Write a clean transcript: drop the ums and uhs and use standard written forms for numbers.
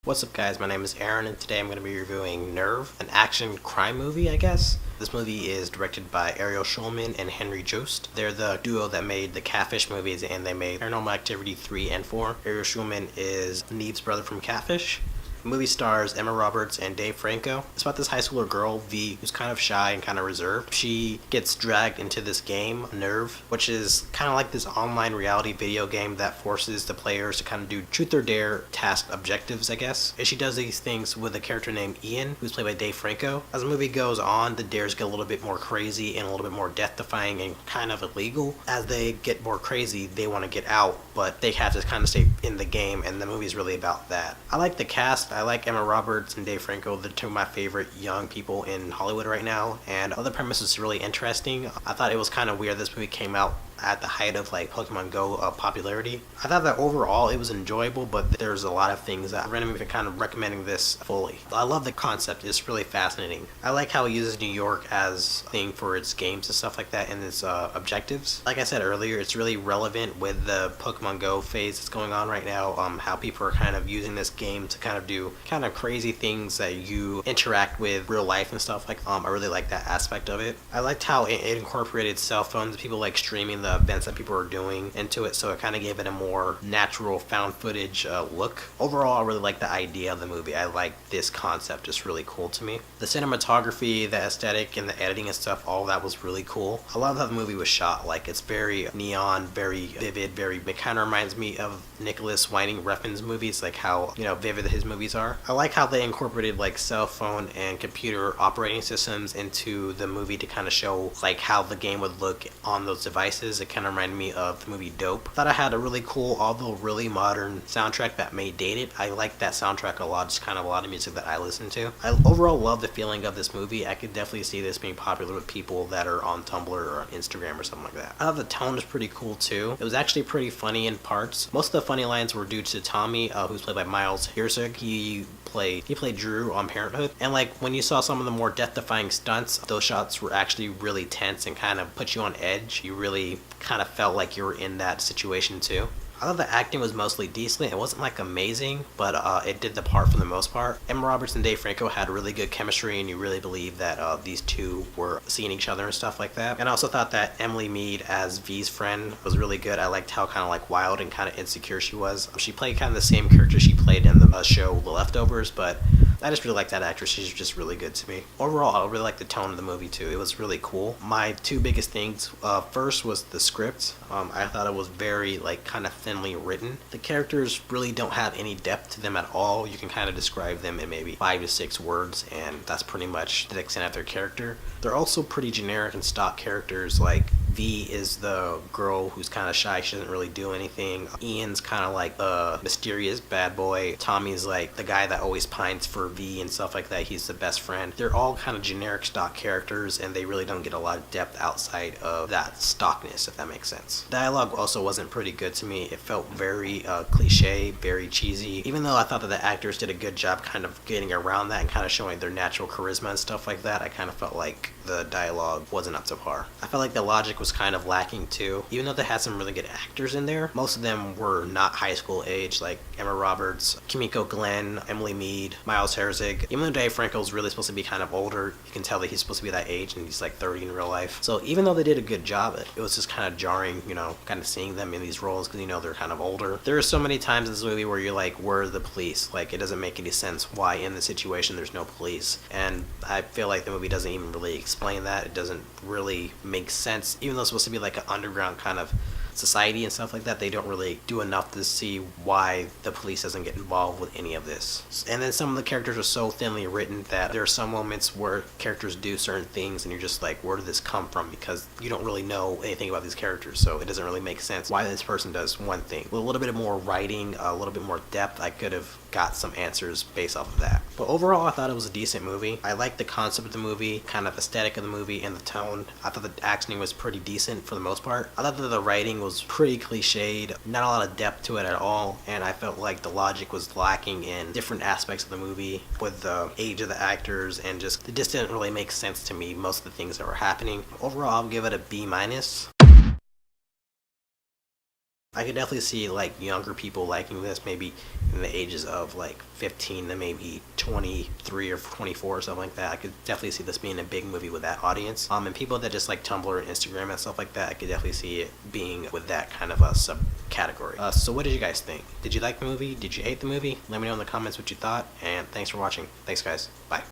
What's up guys, my name is Aaron and today I'm going to be reviewing Nerve, an action crime movie I guess. This movie is directed by Ariel Schulman and Henry Joost. They're the duo that made the Catfish movies and they made Paranormal Activity 3 and 4. Ariel Schulman is Neve's brother from Catfish. The movie stars Emma Roberts and Dave Franco. It's about this high schooler girl, V, who's kind of shy and kind of reserved. She gets dragged into this game, Nerve, which is kind of like this online reality video game that forces the players to kind of do truth or dare task objectives, I guess. And she does these things with a character named Ian, who's played by Dave Franco. As the movie goes on, the dares get a little bit more crazy and a little bit more death-defying and kind of illegal. As they get more crazy, they want to get out, but they have to kind of stay in the game, and the movie's really about that. I like the cast. I like Emma Roberts and Dave Franco. They're two of my favorite young people in Hollywood right now, and the premise is really interesting. I thought it was kind of weird this movie came out at the height of like Pokemon Go popularity. I thought that overall it was enjoyable, but there's a lot of things that random me kind of recommending this fully. I love the concept. It's really fascinating. I like how it uses New York as a thing for its games and stuff like that and its objectives. Like I said earlier, it's really relevant with the Pokemon Go phase that's going on right now. How people are kind of using this game to kind of do kind of crazy things that you interact with real life and stuff like I really like that aspect of it. I liked how it incorporated cell phones, people like streaming the events that people are doing into it, so it kind of gave it a more natural found footage look. Overall, I really like the idea of the movie. I like this concept. It's really cool to me. The cinematography, the aesthetic, and the editing and stuff, all that was really cool. I love how the movie was shot. Like, it's very neon, very vivid, it kind of reminds me of Nicholas Winding Refn's movies, like how, vivid his movies are. I like how they incorporated like cell phone and computer operating systems into the movie to kind of show like how the game would look on those devices. It kind of reminded me of the movie Dope. Thought I had a really cool, although really modern soundtrack that may date it. I like that soundtrack a lot. It's kind of a lot of music that I listen to. I overall love the feeling of this movie. I could definitely see this being popular with people that are on Tumblr or on Instagram or something like that. I thought the tone was pretty cool too. It was actually pretty funny in parts. Most of the funny lines were due to Tommy, who's played by Miles Herzog. He played Drew on Parenthood, and like when you saw some of the more death-defying stunts, those shots were actually really tense and kind of put you on edge. You really kind of felt like you were in that situation too. I thought the acting was mostly decent. It wasn't like amazing, but it did the part for the most part. Emma Roberts and Dave Franco had really good chemistry, and you really believe that these two were seeing each other and stuff like that. And I also thought that Emily Mead as V's friend was really good. I liked how kind of like wild and kind of insecure she was. She played kind of the same character she played in the show The Leftovers, but I just really like that actress. She's just really good to me. Overall, I really like the tone of the movie too. It was really cool. My two biggest things, first was the script. I thought it was very like kind of thinly written. The characters really don't have any depth to them at all. You can kind of describe them in maybe 5 to 6 words, and that's pretty much the extent of their character. They're also pretty generic and stock characters. Like V is the girl who's kind of shy. She doesn't really do anything. Ian's kind of like a mysterious bad boy. Tommy's like the guy that always pines for V and stuff like that. He's the best friend. They're all kind of generic stock characters, and they really don't get a lot of depth outside of that stockness, if that makes sense. Dialogue also wasn't pretty good to me. It felt very cliche, very cheesy. Even though I thought that the actors did a good job kind of getting around that and kind of showing their natural charisma and stuff like that, I kind of felt like the dialogue wasn't up to par. I felt like the logic was kind of lacking too. Even though they had some really good actors in there, most of them were not high school age, like Emma Roberts, Kimiko Glenn, Emily Mead, Miles Herzog. Even though Dave Franco's really supposed to be kind of older, you can tell that he's supposed to be that age and he's like 30 in real life. So even though they did a good job, it was just kind of jarring, kind of seeing them in these roles because they're kind of older. There are so many times in this movie where you're like, where are the police? Like, it doesn't make any sense why in the situation there's no police. And I feel like the movie doesn't even really explain that. It doesn't really make sense. Even though it's supposed to be like an underground kind of society and stuff like that, they don't really do enough to see why the police doesn't get involved with any of this. And then some of the characters are so thinly written that there are some moments where characters do certain things and you're just like, where did this come from? Because you don't really know anything about these characters, so it doesn't really make sense why this person does one thing. With a little bit more writing, a little bit more depth, I could have got some answers based off of that. But overall, I thought it was a decent movie. I liked the concept of the movie, kind of aesthetic of the movie, and the tone. I thought the acting was pretty decent for the most part. I thought that the writing was pretty cliched, not a lot of depth to it at all, and I felt like the logic was lacking in different aspects of the movie with the age of the actors, and just it just didn't really make sense to me, most of the things that were happening. Overall, I'll give it a B-. I could definitely see like younger people liking this, maybe in the ages of like 15 to maybe 23 or 24 or something like that. I could definitely see this being a big movie with that audience. And people that just like Tumblr and Instagram and stuff like that, I could definitely see it being with that kind of a subcategory. So what did you guys think? Did you like the movie? Did you hate the movie? Let me know in the comments what you thought, and thanks for watching. Thanks guys. Bye.